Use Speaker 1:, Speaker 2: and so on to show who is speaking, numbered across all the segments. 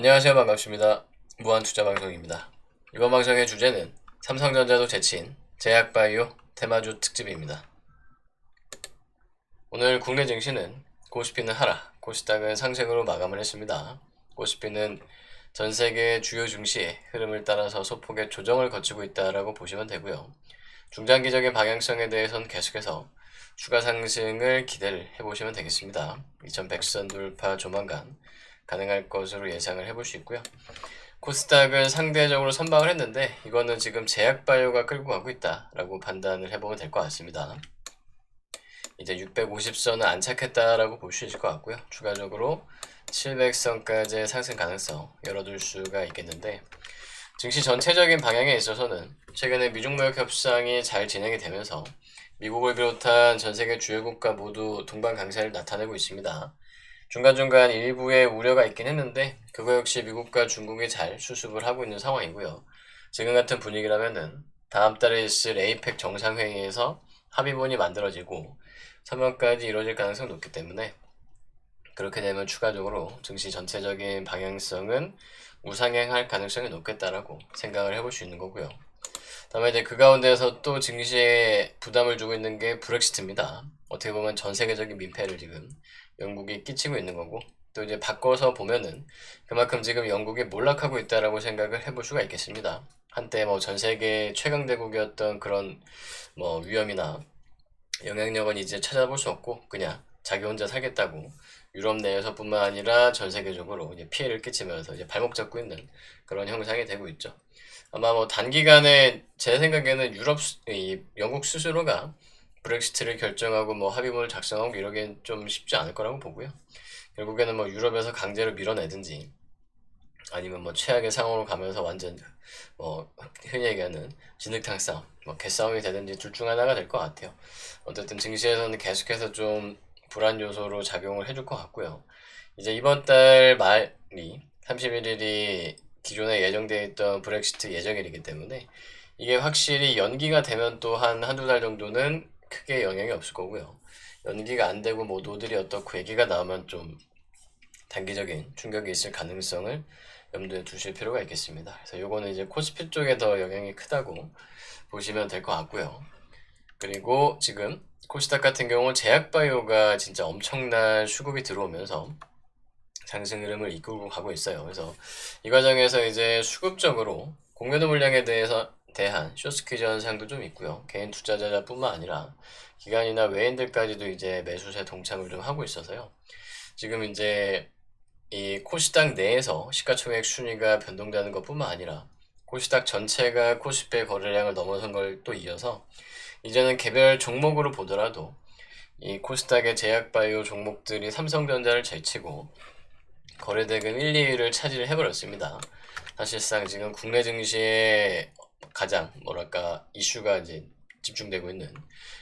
Speaker 1: 안녕하세요. 반갑습니다. 무한투자방송입니다. 이번 방송의 주제는 삼성전자도 제치인 제약바이오 테마주 특집입니다. 오늘 국내 증시는 코스피는 하락, 코스닥은 상승으로 마감을 했습니다. 코스피는 전세계 주요 증시의 흐름을 따라서 소폭의 조정을 거치고 있다라고 보시면 되고요. 중장기적인 방향성에 대해서는 계속해서 추가 상승을 기대를 해보시면 되겠습니다. 2100선 돌파 조만간 가능할 것으로 예상을 해볼 수 있고요. 코스닥은 상대적으로 선방을 했는데 이거는 지금 제약바이오가 끌고 가고 있다라고 판단을 해보면 될 것 같습니다. 이제 650선은 안착했다라고 볼 수 있을 것 같고요. 추가적으로 700선까지의 상승 가능성 열어둘 수가 있겠는데, 증시 전체적인 방향에 있어서는 최근에 미중무역 협상이 잘 진행이 되면서 미국을 비롯한 전 세계 주요 국가 모두 동반 강세를 나타내고 있습니다. 중간중간 일부의 우려가 있긴 했는데 그거 역시 미국과 중국이 잘 수습을 하고 있는 상황이고요. 지금 같은 분위기라면은 다음 달에 있을 에이펙 정상회의에서 합의문이 만들어지고 서명까지 이루어질 가능성이 높기 때문에, 그렇게 되면 추가적으로 증시 전체적인 방향성은 우상향할 가능성이 높겠다라고 생각을 해볼 수 있는 거고요. 다음에 이제 그 가운데서 또 증시에 부담을 주고 있는 게 브렉시트입니다. 어떻게 보면 전 세계적인 민폐를 지금 영국이 끼치고 있는 거고, 또 이제 바꿔서 보면은 그만큼 지금 영국이 몰락하고 있다라고 생각을 해볼 수가 있겠습니다. 한때 뭐 전 세계 최강 대국이었던 그런 뭐 위험이나 영향력은 이제 찾아볼 수 없고 그냥 자기 혼자 살겠다고 유럽 내에서뿐만 아니라 전 세계적으로 이제 피해를 끼치면서 이제 발목 잡고 있는 그런 형상이 되고 있죠. 아마 뭐 단기간에 제 생각에는 영국 스스로가 브렉시트를 결정하고 뭐 합의문을 작성하고 이러기엔 좀 쉽지 않을 거라고 보고요. 결국에는 뭐 유럽에서 강제로 밀어내든지 아니면 뭐 최악의 상황으로 가면서 완전 뭐 흔히 얘기하는 진흙탕 싸움, 뭐 개싸움이 되든지 둘 중 하나가 될 것 같아요. 어쨌든 증시에서는 계속해서 좀 불안 요소로 작용을 해줄 것 같고요. 이제 이번 달 말이 31일이 기존에 예정되어 있던 브렉시트 예정일이기 때문에 이게 확실히 연기가 되면 또 한두 달 정도는 크게 영향이 없을 거고요. 연기가 안 되고 뭐 노들이 어떻고 얘기가 나오면 좀 단기적인 충격이 있을 가능성을 염두에 두실 필요가 있겠습니다. 그래서 요거는 이제 코스피 쪽에 더 영향이 크다고 보시면 될 것 같고요. 그리고 지금 코스닥 같은 경우 제약바이오가 진짜 엄청난 수급이 들어오면서 상승 흐름을 이끌고 가고 있어요. 그래서 이 과정에서 이제 수급적으로 공매도 물량에 대한 쇼스퀴즈 현상도 좀 있고요. 개인 투자자뿐만 아니라 기관이나 외인들까지도 이제 매수세 동참을 좀 하고 있어서요. 지금 이제 이 코스닥 내에서 시가총액 순위가 변동되는 것뿐만 아니라 코스닥 전체가 코스피의 거래량을 넘어선 걸 또 이어서 이제는 개별 종목으로 보더라도 이 코스닥의 제약바이오 종목들이 삼성전자를 제치고 거래대금 1, 2위를 차지를 해버렸습니다. 사실상 지금 국내 증시에 가장 뭐랄까 이슈가 이제 집중되고 있는,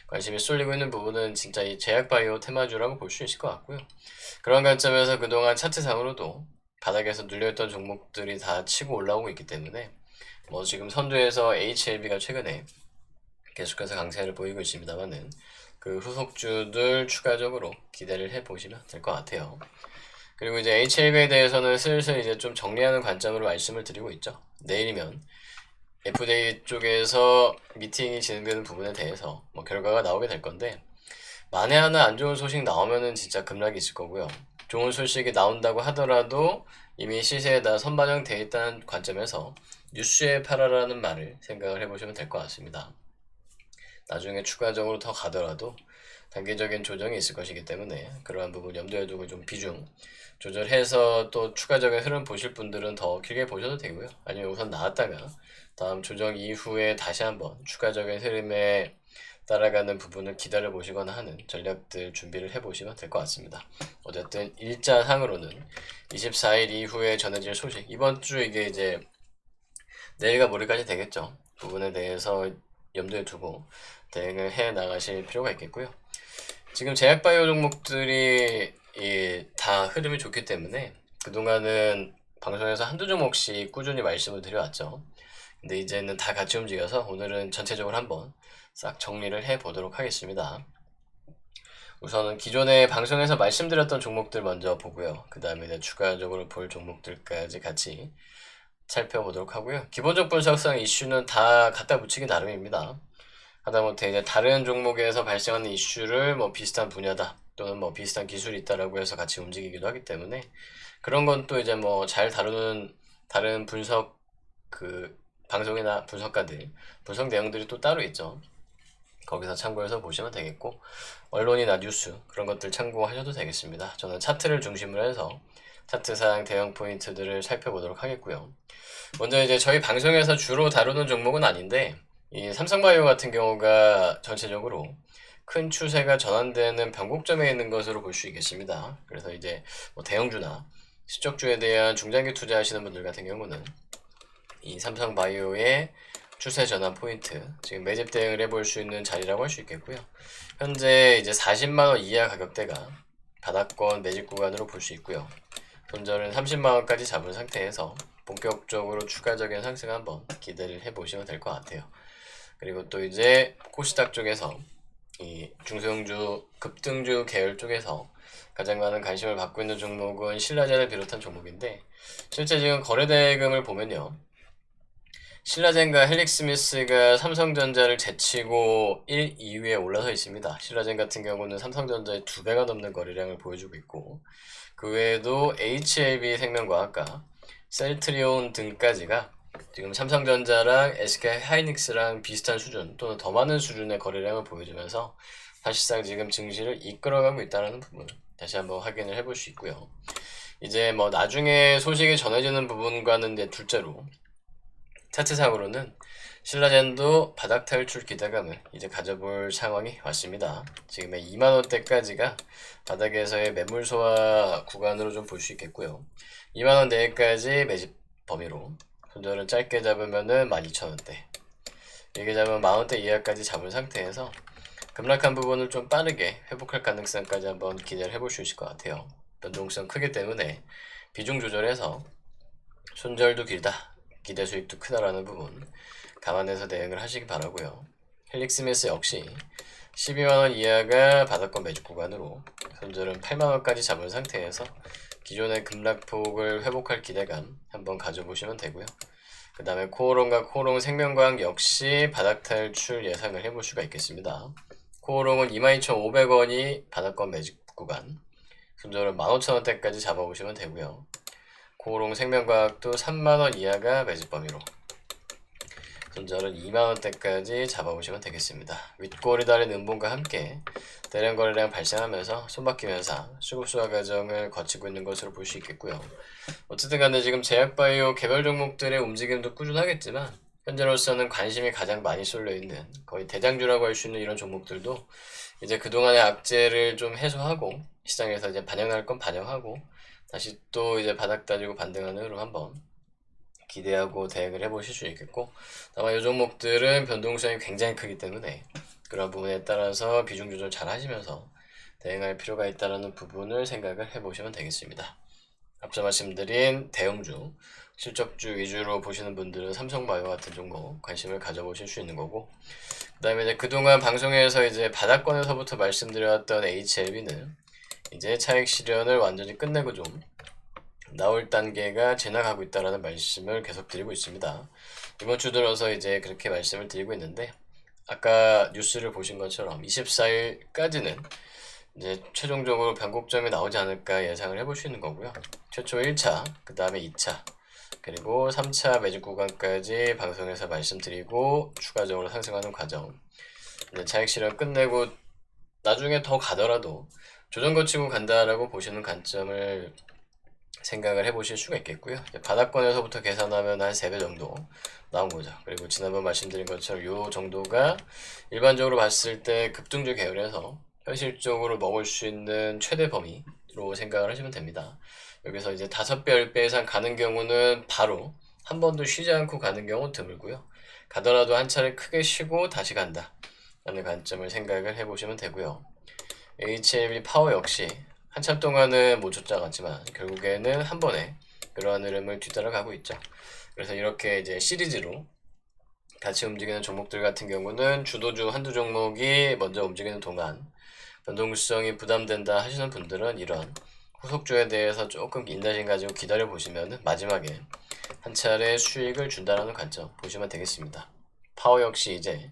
Speaker 1: 관심이 쏠리고 있는 부분은 진짜 이 제약바이오 테마주라고 볼 수 있을 것 같고요. 그런 관점에서 그동안 차트상으로도 바닥에서 눌려있던 종목들이 다 치고 올라오고 있기 때문에 뭐 지금 선두에서 HLB가 최근에 계속해서 강세를 보이고 있습니다만은 그 후속주들 추가적으로 기대를 해보시면 될 것 같아요. 그리고 이제 HLB에 대해서는 슬슬 이제 좀 정리하는 관점으로 말씀을 드리고 있죠. 내일이면 FDA 쪽에서 미팅이 진행되는 부분에 대해서 뭐 결과가 나오게 될 건데, 만에 하나 안 좋은 소식 나오면은 진짜 급락이 있을 거고요. 좋은 소식이 나온다고 하더라도 이미 시세에 다 선반영되어 있다는 관점에서 뉴스에 팔아라는 말을 생각을 해보시면 될 것 같습니다. 나중에 추가적으로 더 가더라도 단기적인 조정이 있을 것이기 때문에 그러한 부분 염두에 두고 좀 비중 조절해서 또 추가적인 흐름 보실 분들은 더 길게 보셔도 되고요. 아니면 우선 나왔다가 다음 조정 이후에 다시 한번 추가적인 흐름에 따라가는 부분을 기다려 보시거나 하는 전략들 준비를 해보시면 될 것 같습니다. 어쨌든 일자상으로는 24일 이후에 전해질 소식, 이번 주 이게 이제 내일과 모레까지 되겠죠. 부분에 대해서 염두에 두고 대응을 해 나가실 필요가 있겠고요. 지금 제약바이오 종목들이 다 흐름이 좋기 때문에 그동안은 방송에서 한두 종목씩 꾸준히 말씀을 드려왔죠. 근데 이제는 다 같이 움직여서 오늘은 전체적으로 한번 싹 정리를 해 보도록 하겠습니다. 우선은 기존에 방송에서 말씀드렸던 종목들 먼저 보고요. 그 다음에 이제 추가적으로 볼 종목들까지 같이 살펴보도록 하고요. 기본적 분석상 이슈는 다 갖다 붙이기 나름입니다. 하다못해 이제 다른 종목에서 발생하는 이슈를 뭐 비슷한 분야다 또는 뭐 비슷한 기술이 있다라고 해서 같이 움직이기도 하기 때문에 그런 건 또 이제 뭐 잘 다루는 다른 분석 방송이나 분석가들 분석 내용들이 또 따로 있죠. 거기서 참고해서 보시면 되겠고 언론이나 뉴스 그런 것들 참고하셔도 되겠습니다. 저는 차트를 중심으로 해서 차트상 대형 포인트들을 살펴보도록 하겠고요. 먼저 이제 저희 방송에서 주로 다루는 종목은 아닌데 이 삼성바이오 같은 경우가 전체적으로 큰 추세가 전환되는 변곡점에 있는 것으로 볼 수 있겠습니다. 그래서 이제 뭐 대형주나 실적주에 대한 중장기 투자하시는 분들 같은 경우는 이 삼성바이오의 추세 전환 포인트 지금 매집 대응을 해볼 수 있는 자리라고 할 수 있겠고요. 현재 이제 40만원 이하 가격대가 바닥권 매집 구간으로 볼 수 있고요. 손절은 30만원까지 잡은 상태에서 본격적으로 추가적인 상승 한번 기대를 해보시면 될 것 같아요. 그리고 또 이제 코스닥 쪽에서 이 중소형주 급등주 계열 쪽에서 가장 많은 관심을 받고 있는 종목은 신라젠을 비롯한 종목인데 실제 지금 거래대금을 보면요. 신라젠과 헬릭스미스가 삼성전자를 제치고 1, 2위에 올라서 있습니다. 신라젠 같은 경우는 삼성전자의 2배가 넘는 거래량을 보여주고 있고 그 외에도 HLB 생명과학과 셀트리온 등까지가 지금 삼성전자랑 SK하이닉스랑 비슷한 수준 또는 더 많은 수준의 거래량을 보여주면서 사실상 지금 증시를 이끌어가고 있다는 부분 다시 한번 확인을 해볼 수 있고요. 이제 뭐 나중에 소식이 전해지는 부분과는 이제 둘째로 차트상으로는 신라젠도 바닥 탈출 기대감을 이제 가져볼 상황이 왔습니다. 지금의 2만원대까지가 바닥에서의 매물 소화 구간으로 좀 볼 수 있겠고요. 2만원 내외까지 매집 범위로 손절은 짧게 잡으면은 12,000원대 길게 잡으면 만원대 이하까지 잡은 상태에서 급락한 부분을 좀 빠르게 회복할 가능성까지 한번 기대를 해볼 수 있을 것 같아요. 변동성 크기 때문에 비중 조절해서 손절도 길다 기대 수익도 크다라는 부분 감안해서 대응을 하시기 바라고요. 헬릭스미스 역시 12만원 이하가 바닥권 매집 구간으로 손절은 8만원까지 잡은 상태에서 기존의 급락폭을 회복할 기대감 한번 가져보시면 되고요. 그 다음에 코오롱과 코오롱 생명과학 역시 바닥 탈출 예상을 해볼 수가 있겠습니다. 코오롱은 22,500원이 바닥권 매집 구간 손절은 15,000원대까지 잡아보시면 되고요. 코오롱 생명과학도 3만원 이하가 매집 범위로 손절은 2만원대까지 잡아보시면 되겠습니다. 윗꼬리 달린 음봉과 함께 대량 거래량 발생하면서 손바뀜 현상, 수급 수화 과정을 거치고 있는 것으로 볼 수 있겠고요. 어쨌든 간에 지금 제약바이오 개별 종목들의 움직임도 꾸준하겠지만 현재로서는 관심이 가장 많이 쏠려 있는 거의 대장주라고 할 수 있는 이런 종목들도 이제 그동안의 악재를 좀 해소하고 시장에서 이제 반영할 건 반영하고 다시 또 이제 바닥 다지고 반등하는 흐름 한번 기대하고 대응을 해보실 수 있겠고 다만 이 종목들은 변동성이 굉장히 크기 때문에 그런 부분에 따라서 비중 조절 잘 하시면서 대응할 필요가 있다는 부분을 생각을 해보시면 되겠습니다. 앞서 말씀드린 대형주, 실적주 위주로 보시는 분들은 삼성바이오 같은 종목 관심을 가져보실 수 있는 거고 그 다음에 이제 그동안 방송에서 이제 바닥권에서부터 말씀드렸던 HLB는 이제 차익 실현을 완전히 끝내고 좀 나올 단계가 지나가고 있다라는 말씀을 계속 드리고 있습니다. 이번 주 들어서 이제 그렇게 말씀을 드리고 있는데 아까 뉴스를 보신 것처럼 24일까지는 이제 최종적으로 변곡점이 나오지 않을까 예상을 해볼 수 있는 거고요. 최초 1차, 그 다음에 2차, 그리고 3차 매집 구간까지 방송에서 말씀드리고 추가적으로 상승하는 과정 이제 차익 실현 끝내고 나중에 더 가더라도 조정 거치고 간다라고 보시는 관점을 생각을 해보실 수가 있겠고요. 바닥권에서부터 계산하면 한 3배 정도 나온 거죠. 그리고 지난번 말씀드린 것처럼 이 정도가 일반적으로 봤을 때 급등주 계열에서 현실적으로 먹을 수 있는 최대 범위로 생각을 하시면 됩니다. 여기서 이제 5배, 10배 이상 가는 경우는 바로 한 번도 쉬지 않고 가는 경우는 드물고요. 가더라도 한 차례 크게 쉬고 다시 간다 라는 관점을 생각을 해보시면 되고요. HLB 파워 역시 한참 동안은 못 쫓아갔지만 결국에는 한 번에 그러한 흐름을 뒤따라가고 있죠. 그래서 이렇게 이제 시리즈로 같이 움직이는 종목들 같은 경우는 주도주 한두 종목이 먼저 움직이는 동안 변동성이 부담된다 하시는 분들은 이런 후속주에 대해서 조금 인내심 가지고 기다려 보시면 마지막에 한 차례 수익을 준다라는 관점 보시면 되겠습니다. 파워 역시 이제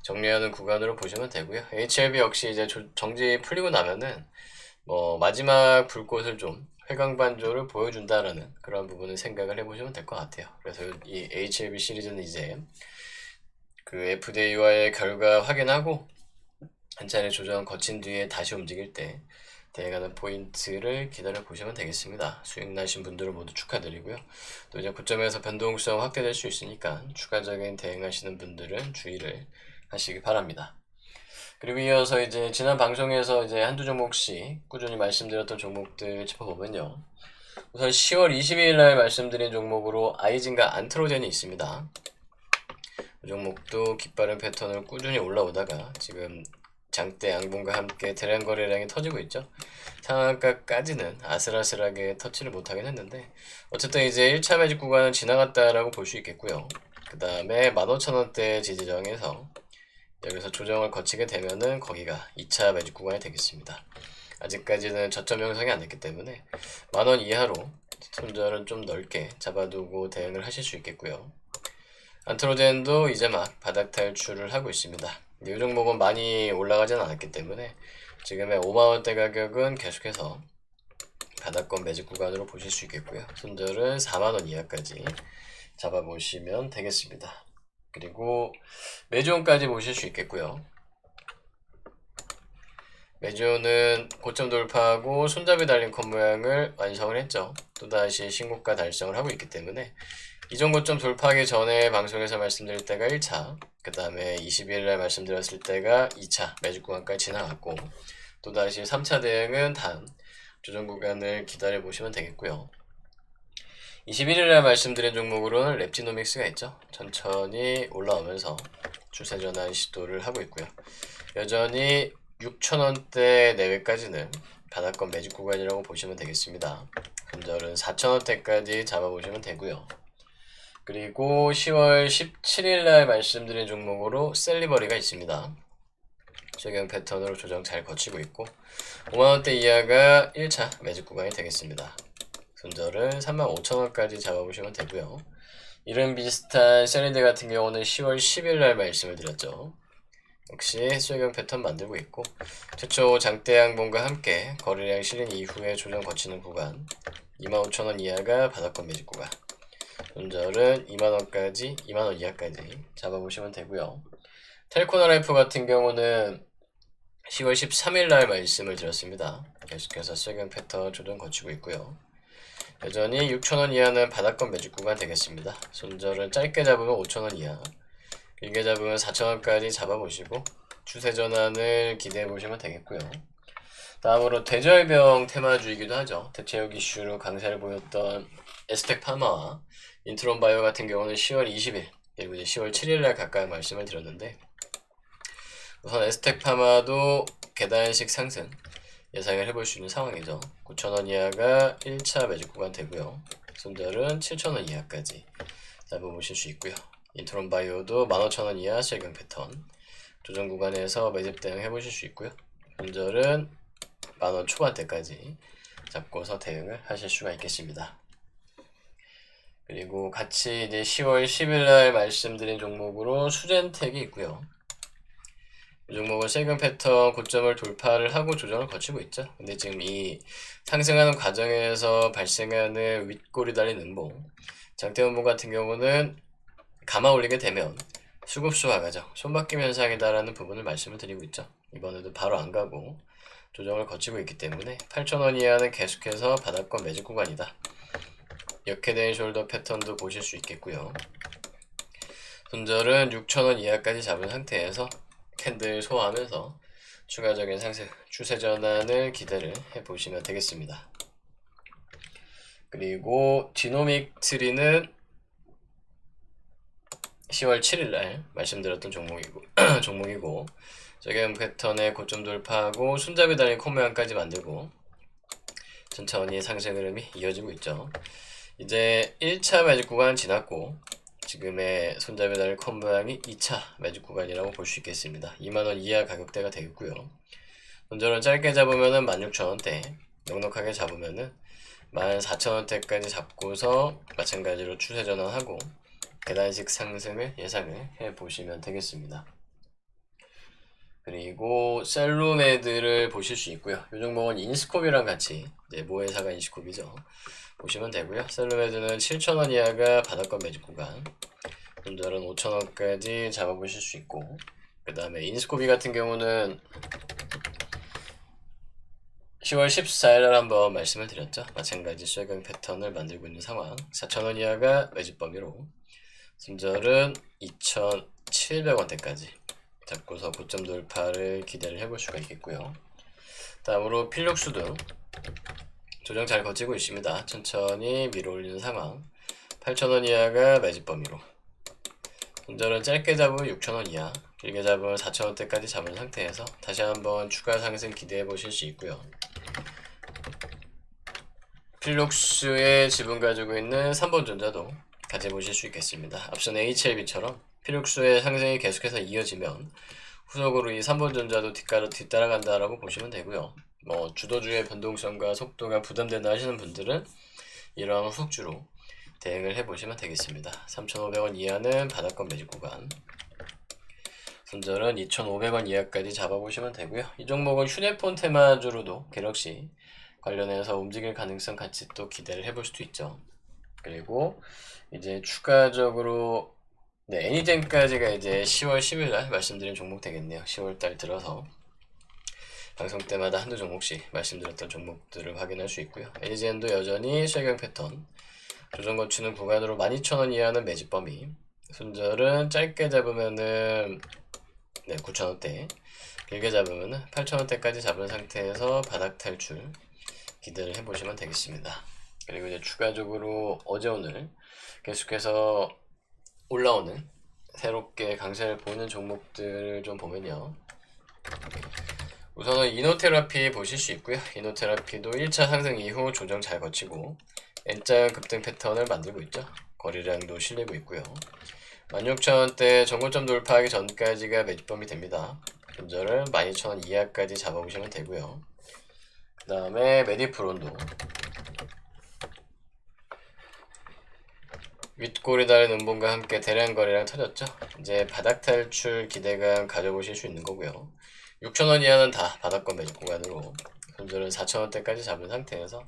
Speaker 1: 정리하는 구간으로 보시면 되고요. HLB 역시 이제 정지 풀리고 나면은 마지막 불꽃을 좀 회광반조를 보여준다라는 그런 부분을 생각을 해보시면 될 것 같아요. 그래서 이 HLB 시리즈는 이제 그 FDA와의 결과 확인하고 한 차례 조정 거친 뒤에 다시 움직일 때 대응하는 포인트를 기다려 보시면 되겠습니다. 수익 나신 분들은 모두 축하드리고요. 또 이제 고점에서 변동성 확대될 수 있으니까 추가적인 대응하시는 분들은 주의를 하시기 바랍니다. 그리고 이어서 이제 지난 방송에서 이제 한두 종목씩 꾸준히 말씀드렸던 종목들 짚어보면요. 우선 10월 22일 날 말씀드린 종목으로 아이진과 안트로젠이 있습니다. 이 종목도 깃바른 패턴을 꾸준히 올라오다가 지금 장대 양봉과 함께 대량 거래량이 터지고 있죠. 상한가까지는 아슬아슬하게 터치를 못하긴 했는데 어쨌든 이제 1차 매직 구간은 지나갔다라고 볼 수 있겠고요. 그 다음에 15,000원대 지지정에서 여기서 조정을 거치게 되면은 거기가 2차 매직 구간이 되겠습니다. 아직까지는 저점 형성이 안 됐기 때문에 10,000원 이하로 손절은 좀 넓게 잡아두고 대응을 하실 수 있겠고요. 안트로젠도 이제 막 바닥 탈출을 하고 있습니다. 이 종목은 많이 올라가진 않았기 때문에 지금의 5만원대 가격은 계속해서 바닥권 매직 구간으로 보실 수 있겠고요. 손절은 4만원 이하까지 잡아보시면 되겠습니다. 그리고 메지온까지 보실 수 있겠고요. 메지온은 고점 돌파하고 손잡이 달린 컷 모양을 완성을 했죠. 또다시 신고가 달성을 하고 있기 때문에 이전 고점 돌파하기 전에 방송에서 말씀드릴 때가 1차, 그 다음에 22일날 말씀드렸을 때가 2차 매직 구간까지 지나갔고 또다시 3차 대응은 다음 조정 구간을 기다려 보시면 되겠고요. 21일날 말씀드린 종목으로는 랩지노믹스가 있죠. 천천히 올라오면서 추세 전환 시도를 하고 있고요. 여전히 6,000원대 내외까지는 바닥권 매직 구간이라고 보시면 되겠습니다. 손절은 4,000원대까지 잡아보시면 되고요. 그리고 10월 17일날 말씀드린 종목으로 셀리버리가 있습니다. 최근 패턴으로 조정 잘 거치고 있고 5만원대 이하가 1차 매직 구간이 되겠습니다. 손절은 35,000원까지 잡아보시면 되고요. 이름 비슷한 셀리드 같은 경우는 10월 10일날 말씀을 드렸죠. 역시 수익형 패턴 만들고 있고 최초 장대 양봉과 함께 거래량 실린 이후에 조정 거치는 구간 25,000원 이하가 바닥권 매직 구간 손절은 2만원까지 2만원 이하까지 잡아보시면 되고요. 텔코나라이프 같은 경우는 10월 13일날 말씀을 드렸습니다. 계속해서 수익형 패턴 조정 거치고 있고요. 여전히 6,000원 이하는 바닥권 매직 구간 되겠습니다. 손절은 짧게 잡으면 5,000원 이하, 길게 잡으면 4,000원까지 잡아보시고 추세 전환을 기대해 보시면 되겠고요. 다음으로 대절병 테마주이기도 하죠. 대체육 이슈로 강세를 보였던 에스텍 파마와 인트론 바이오 같은 경우는 10월 20일 그리고 이제 10월 7일날 각각 말씀을 드렸는데 우선 에스텍 파마도 계단식 상승 예상을 해볼 수 있는 상황이죠. 9,000원 이하가 1차 매직 구간 되고요. 손절은 7,000원 이하까지 잡아보실 수 있고요. 인트론 바이오도 15,000원 이하 실경 패턴 조정 구간에서 매집 대응 해보실 수 있고요. 손절은 10,000원 초반대까지 잡고서 대응을 하실 수가 있겠습니다. 그리고 같이 이제 10월 10일날 말씀드린 종목으로 수젠텍이 있고요. 이 종목은 세금 패턴 고점을 돌파를 하고 조정을 거치고 있죠. 근데 지금 이 상승하는 과정에서 발생하는 윗골이 달린 음봉, 장대 음봉 같은 경우는 감아 올리게 되면 수급수와 가죠. 손바뀜 현상이다라는 부분을 말씀을 드리고 있죠. 이번에도 바로 안 가고 조정을 거치고 있기 때문에 8,000원 이하는 계속해서 바닥권 매직 구간이다. 역회된 숄더 패턴도 보실 수 있겠고요. 손절은 6,000원 이하까지 잡은 상태에서 캔들 소화하면서 추가적인 상승 추세 전환을 기대를 해보시면 되겠습니다. 그리고 디노믹 트리는 10월 7일날 말씀드렸던 종목이고 저기 패턴의 고점 돌파하고 손잡이 달린 코 모양까지 만들고 천천히 상승 흐름이 이어지고 있죠. 이제 1차 매직 구간 지났고 지금의 손잡이 달린 컷 모양이 2차 매직 구간이라고 볼 수 있겠습니다. 2만원 이하 가격대가 되겠고요. 손절은 짧게 잡으면은 16,000원대, 넉넉하게 잡으면은 14,000원대까지 잡고서 마찬가지로 추세 전환하고 계단식 상승을 예상을 해보시면 되겠습니다. 그리고 셀로메드를 보실 수 있고요. 이 종목은 인스콥이랑 같이 이제 모회사가 인스콥이죠. 보시면 되고요. 셀로메드는 7,000원 이하가 바닥권 매집 구간, 손절은 5,000원까지 잡아보실 수 있고, 그 다음에 인스코비 같은 경우는 10월 14일날 한번 말씀을 드렸죠. 마찬가지 쇠경 패턴을 만들고 있는 상황. 4,000원 이하가 매집 범위로, 손절은 2,700원대까지 잡고서 고점 돌파를 기대를 해볼 수가 있겠고요. 다음으로 필룩스도 조정 잘 거치고 있습니다. 천천히 밀어 올리는 상황. 8,000원 이하가 매집 범위로, 손절은 짧게 잡으면 6,000원 이하, 길게 잡으면 4,000원대까지 잡은 상태에서 다시 한번 추가 상승 기대해 보실 수 있고요. 필룩스의 지분 가지고 있는 3번 전자도 같이 보실 수 있겠습니다. 앞선 HLB처럼 필룩스의 상승이 계속해서 이어지면 후속으로 이 3번 전자도 뒤따라간다라고 보시면 되고요. 주도주의 변동성과 속도가 부담된다 하시는 분들은 이러한 후속주로 대응을 해보시면 되겠습니다. 3,500원 이하는 바닥권 매집 구간, 손절은 2,500원 이하까지 잡아보시면 되고요. 이 종목은 휴대폰 테마주로도 갤럭시 관련해서 움직일 가능성 같이 또 기대를 해볼 수도 있죠. 그리고 이제 추가적으로 애니젠까지가 이제 10월 10일날 말씀드린 종목 되겠네요. 10월달 들어서 방송 때마다 한두 종목씩 말씀드렸던 종목들을 확인할 수 있고요. 애니젠도 여전히 쇠경 패턴, 조정 거치는 구간으로 12,000원 이하는 매집 범위, 손절은 짧게 잡으면은 9,000원대, 길게 잡으면은 8,000원대까지 잡은 상태에서 바닥 탈출 기대를 해보시면 되겠습니다. 그리고 이제 추가적으로 어제 오늘 계속해서 올라오는 새롭게 강세를 보이는 종목들을 좀 보면요. 우선은 이노테라피 보실 수 있고요. 이노테라피도 1차 상승 이후 조정 잘 거치고 N자 급등 패턴을 만들고 있죠. 거래량도 실리고 있고요. 16,000원대 전고점 돌파하기 전까지가 매집범위 됩니다. 손절은 12,000원 이하까지 잡아보시면 되고요. 그 다음에 메디프론도 윗골이 달린 음봉과 함께 대량 거래량 터졌죠. 이제 바닥 탈출 기대감 가져보실 수 있는 거고요. 6,000원 이하는 다 바닥권 매집 구간으로, 손절은 4,000원대까지 잡은 상태에서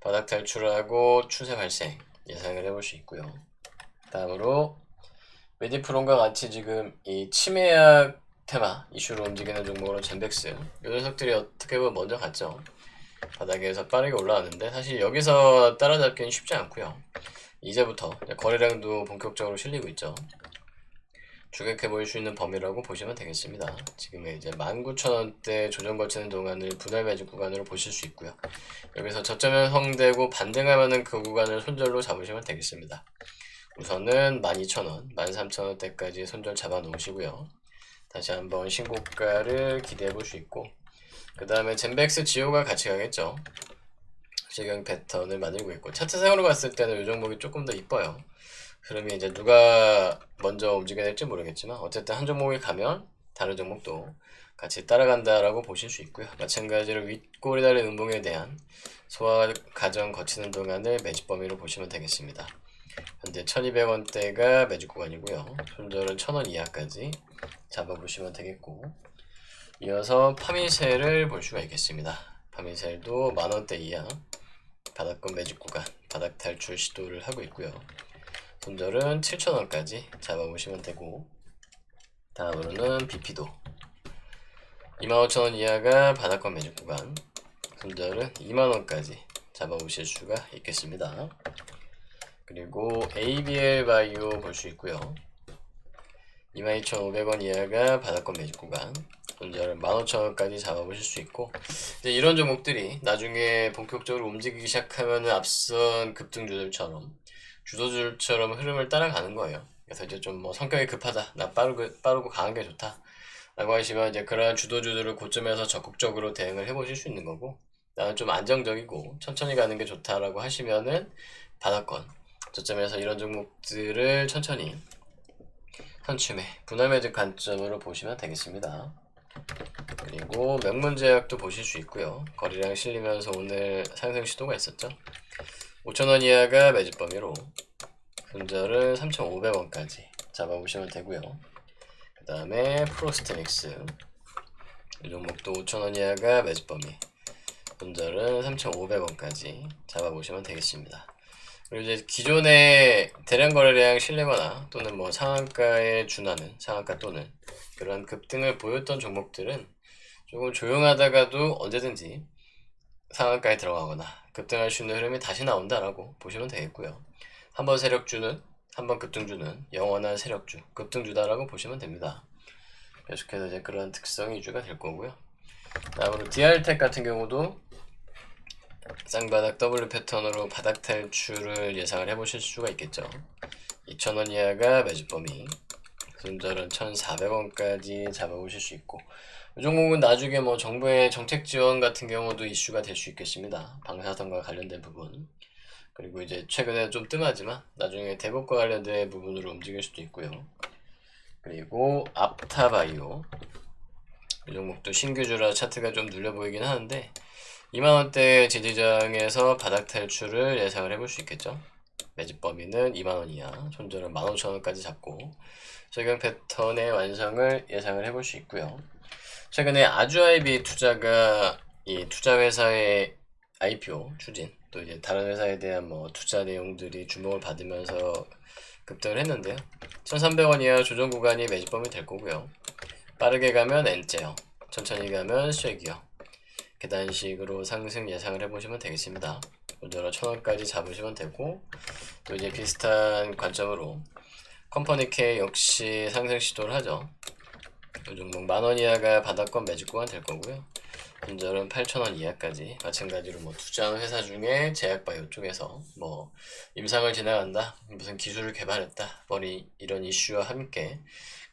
Speaker 1: 바닥 탈출하고 추세 발생 예상을 해볼 수 있고요. 다음으로 메디프론과 같이 지금 이 치매약 테마 이슈로 움직이는 종목으로 젠백스, 이 녀석들이 어떻게 보면 먼저 갔죠. 바닥에서 빠르게 올라왔는데 사실 여기서 따라잡기는 쉽지 않고요. 이제부터 거래량도 본격적으로 실리고 있죠. 주격해 보일 수 있는 범위라고 보시면 되겠습니다. 지금의 이제 19,000원대 조정 거치는 동안을 분할 매집 구간으로 보실 수 있고요. 여기서 저점에 형성되고 반등하면은 그 구간을 손절로 잡으시면 되겠습니다. 우선은 12,000원, 13,000원대까지 손절 잡아 놓으시고요. 다시 한번 신고가를 기대해 볼 수 있고, 그 다음에 젠백스 지오가 같이 가겠죠. 시경 패턴을 만들고 있고, 차트상으로 봤을 때는 이 종목이 조금 더 이뻐요. 흐름이 이제 누가 먼저 움직여야 될지 모르겠지만 어쨌든 한 종목이 가면 다른 종목도 같이 따라간다라고 보실 수 있고요. 마찬가지로 윗골이 달린 음봉에 대한 소화 과정 거치는 동안을 매집 범위로 보시면 되겠습니다. 현재 1,200원대가 매집 구간이고요. 손절은 1,000원 이하까지 잡아보시면 되겠고, 이어서 파미셀을 볼 수가 있겠습니다. 파미셀도 만원대 이하 바닥권 매집 구간 바닥 탈출 시도를 하고 있고요. 손절은 7,000원까지 잡아보시면 되고, 다음으로는 BP도 25,000원 이하가 바닥권 매집 구간, 손절은 2만원까지 잡아보실 수가 있겠습니다. 그리고 ABL 바이오 볼 수 있고요. 22,500원 이하가 바닥권 매집 구간, 손절은 15,000원까지 잡아보실 수 있고, 이제 이런 종목들이 나중에 본격적으로 움직이기 시작하면 앞선 급등주들처럼 주도주처럼 흐름을 따라가는 거예요. 그래서 이제 좀 성격이 급하다, 나 빠르고 강한 게 좋다 라고 하시면 이제 그러한 주도주들을 고점에서 적극적으로 대응을 해보실 수 있는 거고, 나는 좀 안정적이고 천천히 가는 게 좋다라고 하시면은 바닥권 저점에서 이런 종목들을 천천히 선춤에 분할 매집 관점으로 보시면 되겠습니다. 그리고 명문제약도 보실 수 있고요. 거래량 실리면서 오늘 상승 시도가 있었죠. 5,000원 이하가 매집 범위로 손절은 3,500원까지 잡아보시면 되고요. 그 다음에 프로스테닉스 이 종목도 5,000원 이하가 매집 범위, 손절은 3,500원까지 잡아보시면 되겠습니다. 그리고 이제 기존의 대량 거래량 실내거나 또는 뭐 상한가에 준하는 상한가 또는 그런 급등을 보였던 종목들은 조금 조용하다가도 언제든지 상한가에 들어가거나 급등할 수 있는 흐름이 다시 나온다라고 보시면 되겠고요. 한번 세력주는, 한번 급등주는 영원한 세력주, 급등주다라고 보시면 됩니다. 계속해서 이제 그런 특성이 유지가 될 거고요. 다음으로 DR텍 같은 경우도 쌍바닥 W 패턴으로 바닥 탈출을 예상을 해보실 수가 있겠죠. 2,000원 이하가 매집 범위, 손절은 1,400원까지 잡아보실 수 있고, 이 종목은 나중에 뭐 정부의 정책 지원 같은 경우도 이슈가 될 수 있겠습니다. 방사선과 관련된 부분. 그리고 이제 최근에 좀 뜸하지만 나중에 대북과 관련된 부분으로 움직일 수도 있고요. 그리고 앞타바이오 이 종목도 신규주라 차트가 좀 눌려 보이긴 하는데 2만원대 지지장에서 바닥 탈출을 예상을 해볼 수 있겠죠. 매집 범위는 2만원 이하, 손절은 15,000원까지 잡고 최근 패턴의 완성을 예상을 해볼 수 있고요. 최근에 아주아이비 투자가 이 투자회사의 IPO 추진 또 이제 다른 회사에 대한 뭐 투자 내용들이 주목을 받으면서 급등을 했는데요. 1,300원 이하 조정 구간이 매집 범위 될 거고요. 빠르게 가면 N자형, 천천히 가면 쉐기형, 계단식으로 상승 예상을 해보시면 되겠습니다. 먼저 1,000원까지 잡으시면 되고, 또 이제 비슷한 관점으로 컴퍼니 K 역시 상승 시도를 하죠. 이 종목 만원 이하가 바닥권 매집 구간 될 거고요. 손절은 8,000원 이하까지 마찬가지로 뭐 투자하는 회사 중에 제약바이오 쪽에서 뭐 임상을 지나간다, 무슨 기술을 개발했다, 머리 이런 이슈와 함께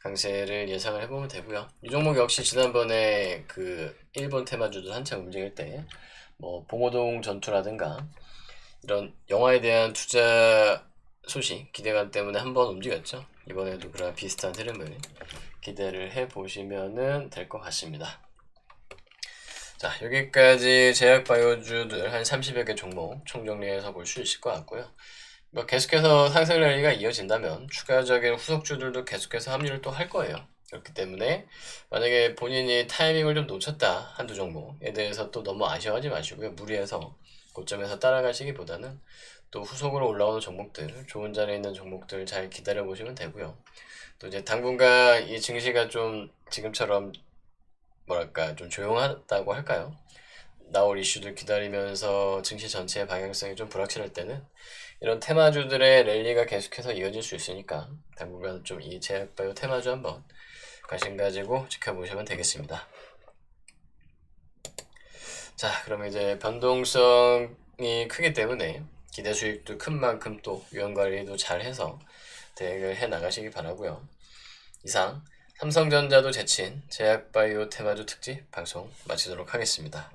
Speaker 1: 강세를 예상을 해보면 되고요. 이 종목 역시 지난번에 그 일본 테마주들 한창 움직일 때 뭐 봉오동 전투라든가 이런 영화에 대한 투자 소식 기대감 때문에 한번 움직였죠. 이번에도 그런 비슷한 흐름을 기대를 해보시면 될 것 같습니다. 자, 여기까지 제약바이오주들 한 30여 개 종목 총정리해서 볼 수 있을 것 같고요. 뭐 계속해서 상승 랠리가 이어진다면 추가적인 후속주들도 계속해서 합류를 또 할 거예요. 그렇기 때문에 만약에 본인이 타이밍을 좀 놓쳤다 한두 종목에 대해서 또 너무 아쉬워하지 마시고요. 무리해서 고점에서 따라가시기보다는 또 후속으로 올라오는 종목들, 좋은 자리에 있는 종목들 잘 기다려 보시면 되고요. 또 이제 당분간 이 증시가 좀 지금처럼 뭐랄까 좀 조용하다고 할까요? 나올 이슈들 기다리면서 증시 전체의 방향성이 좀 불확실할 때는 이런 테마주들의 랠리가 계속해서 이어질 수 있으니까 당분간 좀 이 제약바이오 테마주 한번 관심 가지고 지켜보시면 되겠습니다. 자, 그러면 이제 변동성이 크기 때문에 기대 수익도 큰 만큼 또 위험 관리도 잘 해서 대응을 해 나가시기 바라고요. 이상 삼성전자도 제친 제약바이오 테마주 특집 방송 마치도록 하겠습니다.